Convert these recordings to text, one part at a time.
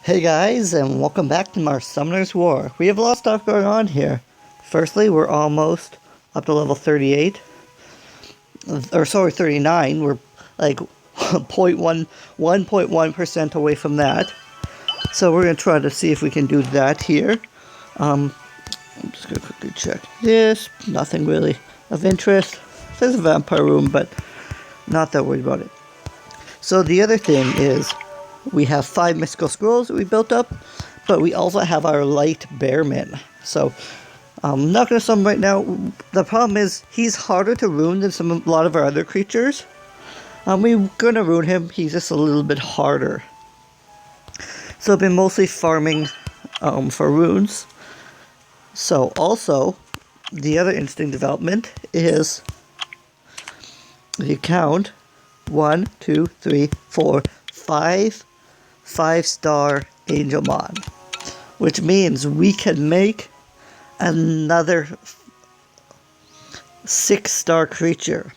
Hey guys, and welcome back to our Summoner's War. We have a lot of stuff going on here. Firstly, we're almost up to level 38. Or sorry, 39. We're like 1.1% away from that. So we're going to try to see if we can do that here. I'm just going to quickly check this. Nothing really of interest. There's a vampire room, but not that worried about it. So the other thing is, we have 5 mystical scrolls that we built up, but we also have our light bearman. So I'm not going to summon right now. The problem is he's harder to ruin than a lot of our other creatures. We're going to ruin him. He's just a little bit harder. So I've been mostly farming for runes. So also, the other interesting development is, if you count, 1, 2, 3, 4, 5 5-star Angelmon, which means we can make another 6-star creature.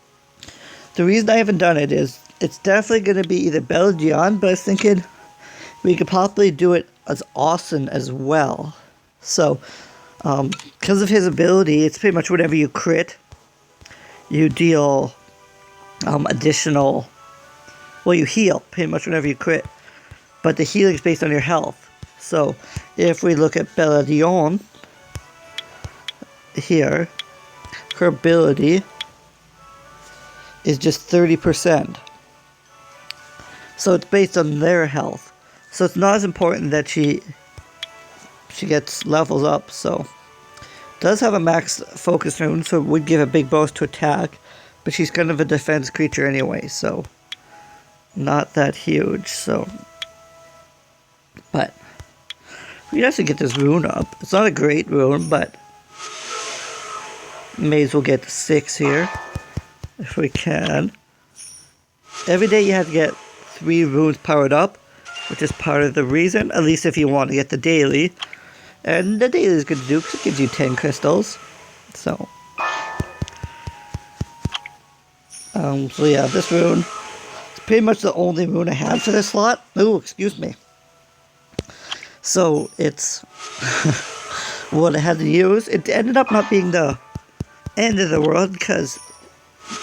The reason I haven't done it is it's definitely going to be either Belgian, but I was thinking we could probably do it as Austin as well. So, because of his ability, it's pretty much whenever you crit, you deal additional, well, you heal pretty much whenever you crit. But the healing is based on your health. So, if we look at Beladion here, her ability is just 30%. So it's based on their health. So it's not as important that she gets levels up. So does have a max focus rune, so it would give a big boost to attack. But she's kind of a defense creature anyway, so not that huge. So. But we have to get this rune up. It's not a great rune, but may as well get 6 here if we can. Every day you have to get 3 runes powered up, which is part of the reason, at least if you want to get the daily. And the daily is good to do because it gives you 10 crystals. So yeah, this rune is pretty much the only rune I have for this slot. Ooh, excuse me. So it's what I had to use. It ended up not being the end of the world because,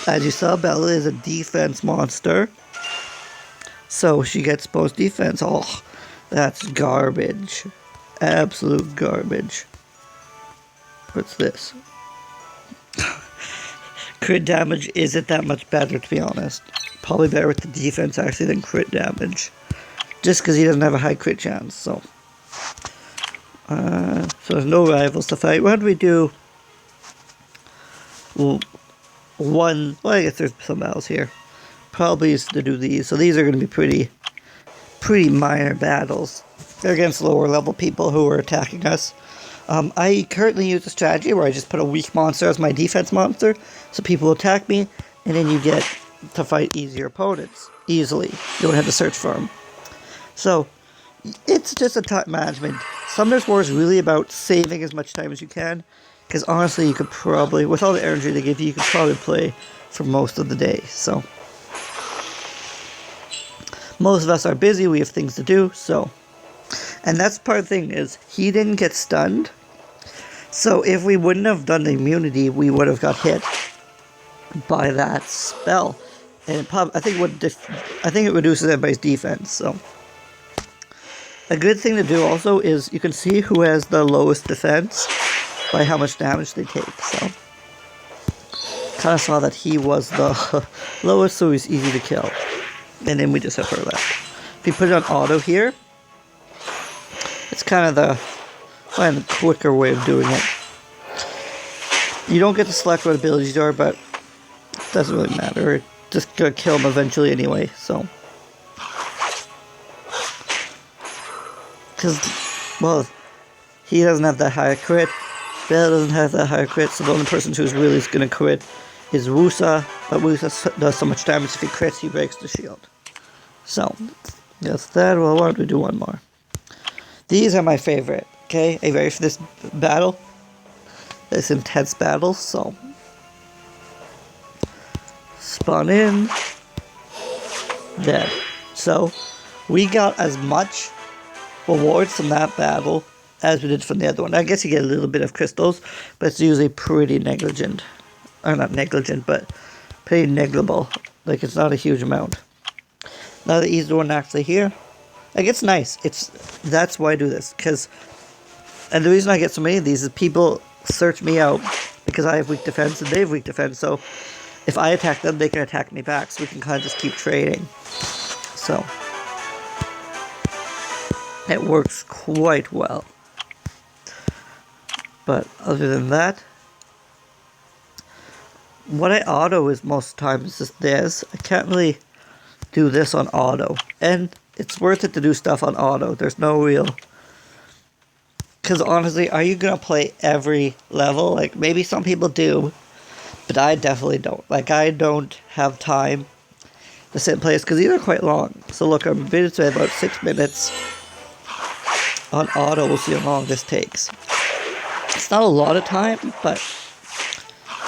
as you saw, Bella is a defense monster. So she gets bonus defense. Oh, that's garbage. Absolute garbage. What's this? Crit damage isn't that much better, to be honest. Probably better with the defense actually than crit damage. Just because he doesn't have a high crit chance, so. So there's no rivals to fight. Why don't we do one? Well, I guess there's some battles here. Probably is to do these. So these are going to be pretty minor battles. They're against lower level people who are attacking us. I currently use a strategy where I just put a weak monster as my defense monster, so people will attack me, and then you get to fight easier opponents easily. You don't have to search for them. So it's just a time management. Summoner's War is really about saving as much time as you can, because honestly, you could probably, with all the energy they give you, you could probably play for most of the day. So most of us are busy, we have things to do, so. And that's part of the thing, is he didn't get stunned, so if we wouldn't have done the immunity, we would have got hit by that spell. And I think it reduces everybody's defense, so. A good thing to do also is you can see who has the lowest defense by how much damage they take. So kind of saw that he was the lowest, so he's easy to kill. And then we just have her left. If you put it on auto here, it's kind of the quicker way of doing it. You don't get to select what abilities you are, but it doesn't really matter. It's just gonna kill him eventually anyway, so. Because, well, he doesn't have that high crit. Bella doesn't have that high crit, so the only person who's really going to crit is Wusa. But Wusa does so much damage if he crits, he breaks the shield. So, that's that. Well, why don't we do one more? These are my favorite, okay? Are you ready for this battle? This intense battle, so. Spawn in. Dead. So, we got as much rewards from that battle as we did from the other one. I guess you get a little bit of crystals, but it's usually pretty negligent. Or not negligent, but pretty negligible. Like, it's not a huge amount. Now the easy one actually here. Like, it's nice. That's why I do this. And the reason I get so many of these is people search me out because I have weak defense and they have weak defense. So if I attack them, they can attack me back. So we can kind of just keep trading. So it works quite well. But other than that, what I auto is most times is this. I can't really do this on auto. And it's worth it to do stuff on auto. There's no real... Because honestly, are you going to play every level? Like, maybe some people do, but I definitely don't. Like, I don't have time to sit and play this, because these are quite long. So look, I'm videos at about 6 minutes. On auto, we'll see how long this takes. It's not a lot of time, but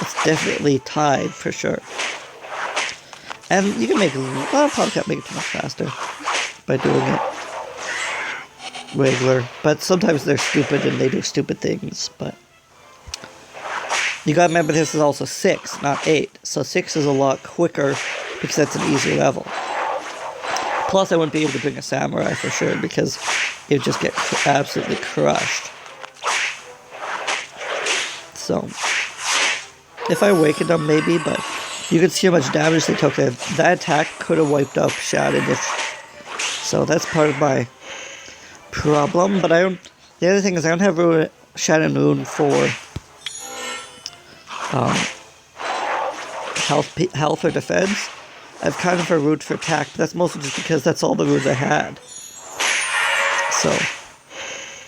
it's definitely time for sure. And you can make it, well, I probably can't make it too much faster by doing it regular. But sometimes they're stupid and they do stupid things, but you gotta remember this is also 6, not 8. So 6 is a lot quicker because that's an easier level. Plus I wouldn't be able to bring a samurai for sure because it would just get absolutely crushed. So if I awakened them maybe, but you can see how much damage they took. That attack could have wiped up Shannon so that's part of my problem. But I don't. The other thing is I don't have Shannon Rune for health or defense. I have kind of a rune for attack, but that's mostly just because that's all the runes I had. So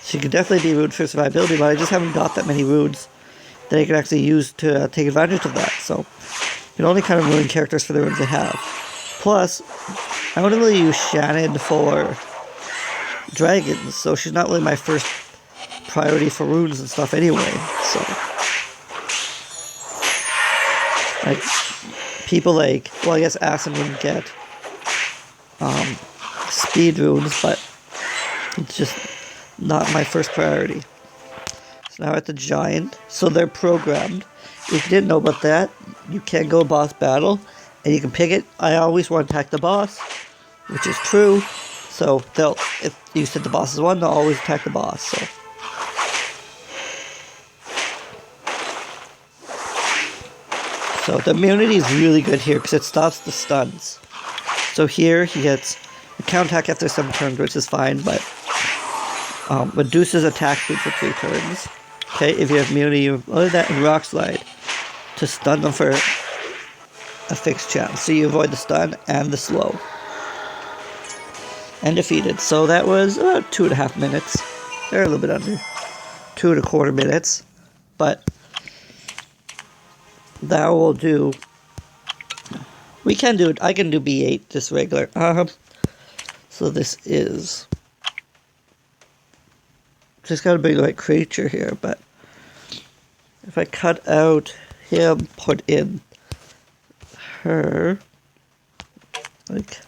she could definitely be rune for survivability, but I just haven't got that many runes that I can actually use to take advantage of that. So you can only kind of ruin characters for the runes they have. Plus, I don't really use Shannon for dragons, so she's not really my first priority for runes and stuff anyway. So, like, people like, well, I guess Asin wouldn't get speed runes, but it's just not my first priority. So now at the giant, so they're programmed. If you didn't know about that, you can go boss battle, and you can pick it. I always want to attack the boss, which is true. So if you said the boss is one, they'll always attack the boss. So the immunity is really good here because it stops the stuns. So here he gets a counterattack after 7 turns, which is fine, but reduces attack speed for 3 turns. Okay, if you have immunity, you load that in Rock Slide to stun them for a fixed chance. So you avoid the stun and the slow. And defeated. So that was about 2.5 minutes. They're a little bit under 2.25 minutes. But that will do. We can do it. I can do B8 just regular. So this is just gotta be the right creature here, but if I cut out him, put in her, like,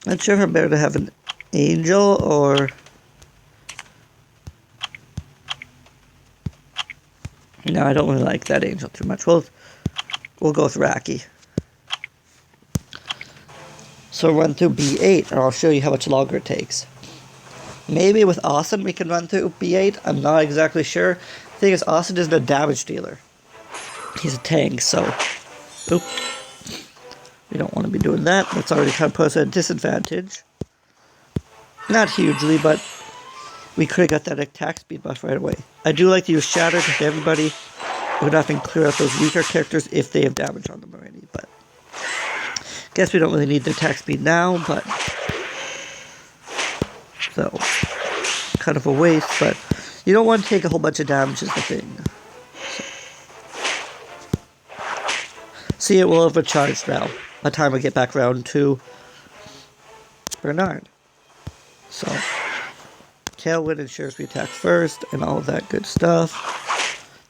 I'm not sure if I'm better to have an angel or no, I don't really like that angel too much. We'll go with Raki. So run through B8 and I'll show you how much longer it takes. Maybe with Austin we can run through B8. I'm not exactly sure. The thing is, Austin isn't a damage dealer. He's a tank, so oop. We don't want to be doing that. That's already kind of put us at a disadvantage. Not hugely, but we could have got that attack speed buff right away. I do like to use Shatter to hit everybody. It would often clear out those weaker characters if they have damage on them already, but guess we don't really need the attack speed now, but so kind of a waste, but you don't want to take a whole bunch of damage is the thing. So, see, it will overcharge now by the time I get back round to Bernard. So Tailwind ensures we attack first and all of that good stuff.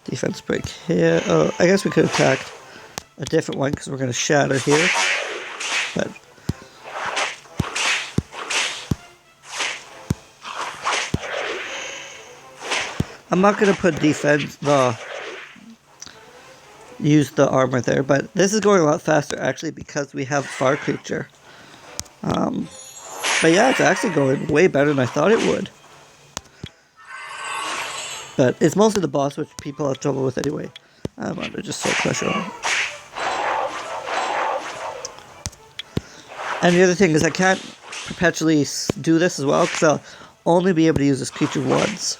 Defense break here. Oh, I guess we could have attacked a different one because we're going to shatter here. But I'm not gonna put use the armor there, but this is going a lot faster actually because we have fire creature. But yeah, it's actually going way better than I thought it would. But it's mostly the boss which people have trouble with anyway. I'm under just soul pressure on. And the other thing is I can't perpetually do this as well because I'll only be able to use this creature once.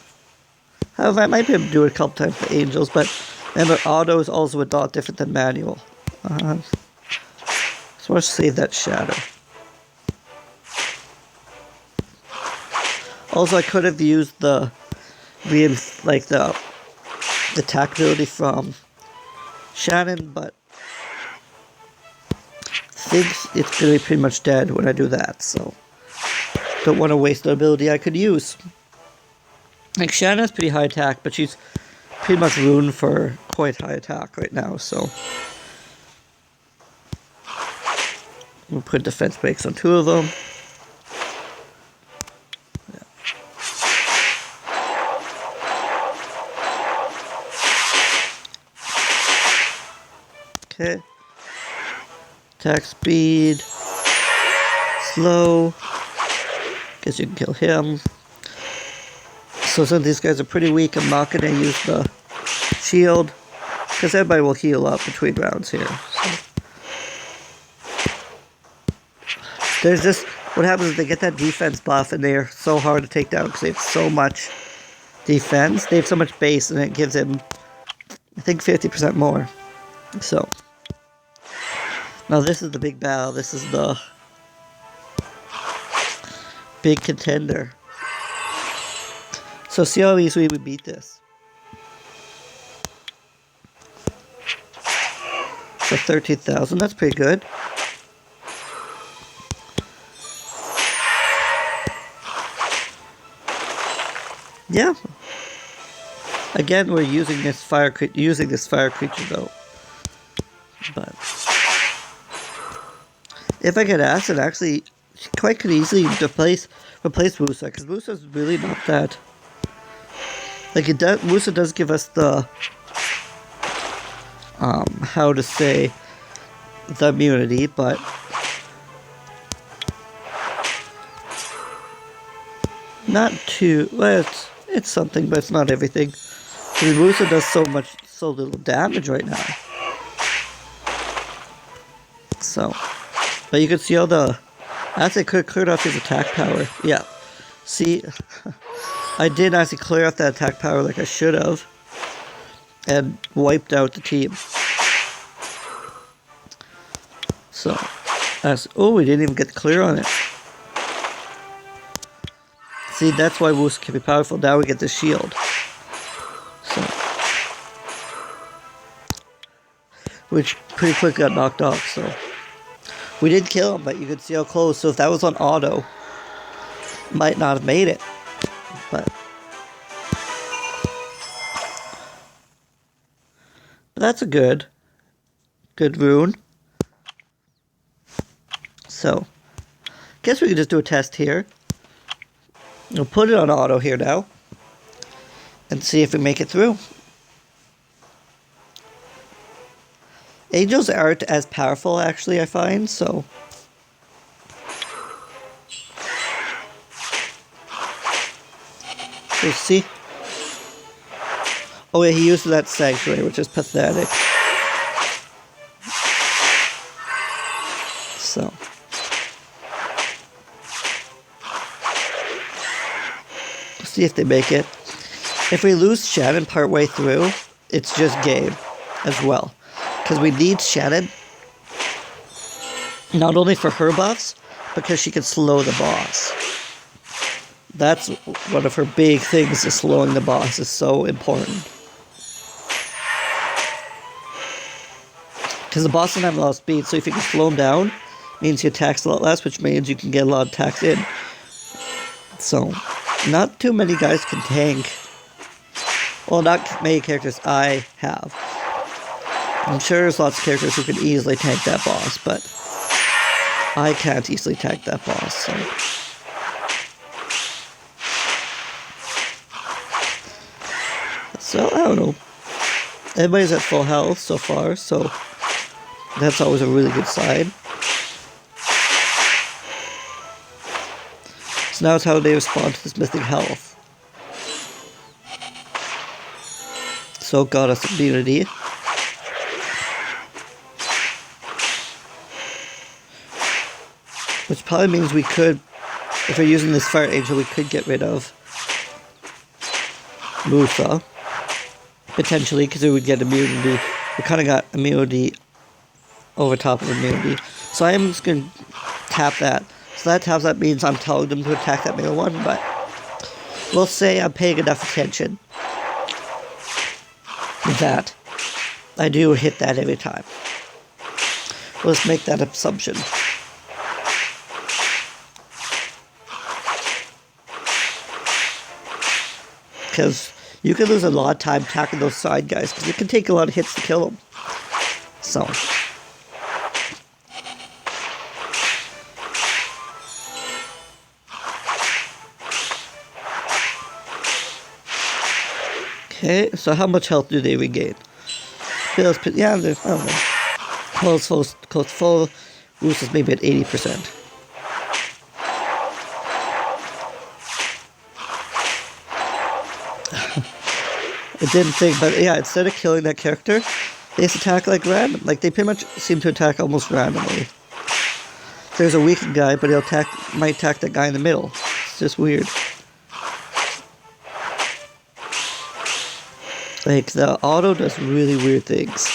However, I might be able to do it a couple times for angels, but remember, auto is also a lot different than manual. So let's save that shadow. Also, I could have used the attack ability from Shannon, but I think it's gonna be pretty much dead when I do that, so don't want to waste the ability I could use. Like, Shannon has pretty high attack, but she's pretty much ruined for quite high attack right now, so we'll put defense breaks on 2 of them. Okay. Attack speed. Slow. Guess you can kill him. So since these guys are pretty weak, I'm not going to use the shield. Because everybody will heal up between rounds here. So. There's just... What happens is they get that defense buff and they're so hard to take down because they have so much defense. They have so much base and it gives them, I think, 50% more. So... Now this is the big battle. This is the big contender. So see how easily we beat this. So 13,000, that's pretty good. Yeah. Again, we're using this fire creature though. But if I get acid, actually, she quite could easily replace Wusa, because Wusa's really not that. Like, Wusa does give us the, how to say, the immunity, but not too, well, it's something, but it's not everything. Because Wusa does so little damage right now. So. But you can see all the... Actually, I could have cleared off his attack power. Yeah. See? I did actually clear off that attack power like I should have. And wiped out the team. So. Oh, we didn't even get clear on it. See, that's why Woos can be powerful. Now we get the shield. So. Which pretty quick got knocked off, so... We did kill him, but you could see how close. So if that was on auto, might not have made it. But that's a good rune. So, guess we could just do a test here. We'll put it on auto here now. And see if we make it through. Angels aren't as powerful, actually, I find, so... We'll see. Oh yeah, he used that sanctuary, which is pathetic. So... We'll see if they make it. If we lose Shannon partway through, it's just game as well. Because we need Shannon, not only for her buffs, because she can slow the boss. That's one of her big things, is slowing the boss is so important. Because the boss doesn't have a lot of speed, so if you can slow him down, means he attacks a lot less, which means you can get a lot of attacks in. So, not too many guys can tank. Well, not many characters I have. I'm sure there's lots of characters who can easily tank that boss, but I can't easily tank that boss, so... So, I don't know. Everybody's at full health so far, so that's always a really good sign. So now it's how they respond to this missing health. So got us immunity. Which probably means we could, if we're using this Fire Angel, we could get rid of Musa. Potentially, because we would get immunity. We kind of got immunity over top of immunity. So I am just going to tap that. So that taps, that means I'm telling them to attack that mega one, but we'll say I'm paying enough attention that I do hit that every time. Let's make that assumption. Because you can lose a lot of time attacking those side guys, because it can take a lot of hits to kill them. So. Okay, so how much health do they regain? Yeah, I don't know. Close full. Roost is maybe at 80%. I didn't think, but yeah, instead of killing that character, they just attack like random. Like, they pretty much seem to attack almost randomly. There's a weakened guy, but he'll might attack that guy in the middle. It's just weird. Like, the auto does really weird things.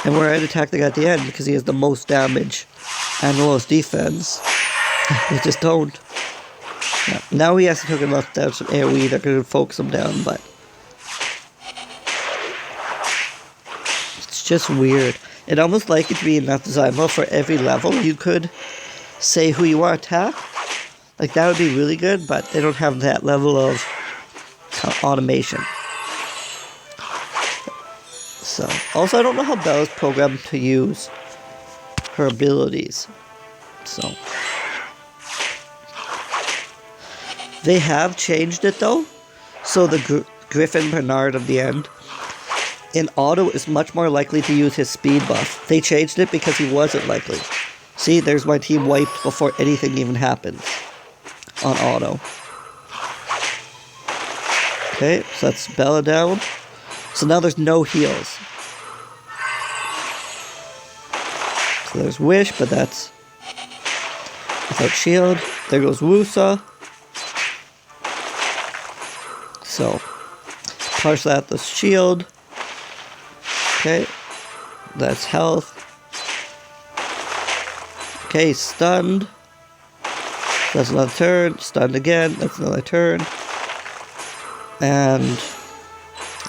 And where I'd attack the guy at the end, because he has the most damage and the lowest defense, they just don't. Yeah. Now he has to take enough down some AoE that could focus him down, but it's just weird. It almost like it to be in that design. Well, for every level, you could say who you want to attack. Like, that would be really good, but they don't have that level of automation. So, also, I don't know how Bella's programmed to use her abilities. So, they have changed it though. So the Griffin Bernard of the end in auto is much more likely to use his speed buff. They changed it because he wasn't likely. See, there's my team wiped before anything even happens on auto. Okay, so that's Bella down. So now there's no heals. So there's Wish, but that's without shield. There goes Wusa. So, partial out the shield. Okay, that's health. Okay, stunned. That's another turn. Stunned again. That's another turn. And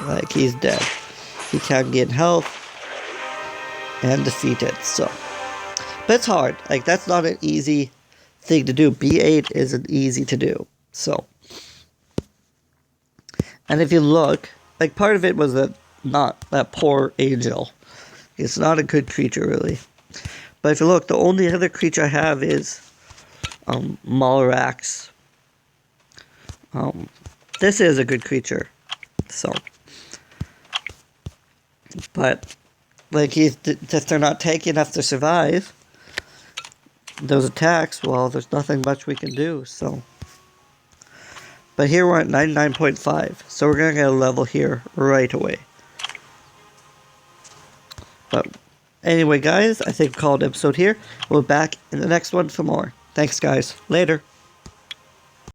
like, he's dead. He can gain health and defeat it. So, but it's hard. Like, that's not an easy thing to do. B8 isn't easy to do. So, and if you look, like, part of it was that not that poor angel. It's not a good creature, really. But if you look, the only other creature I have is Malrax. This is a good creature. So, but like, if they're not tanky enough to survive those attacks, well, there's nothing much we can do. So, but here we're at 99.5, so we're gonna get a level here right away. But anyway, guys, I think we'll call it an episode here. We'll be back in the next one for more. Thanks, guys. Later.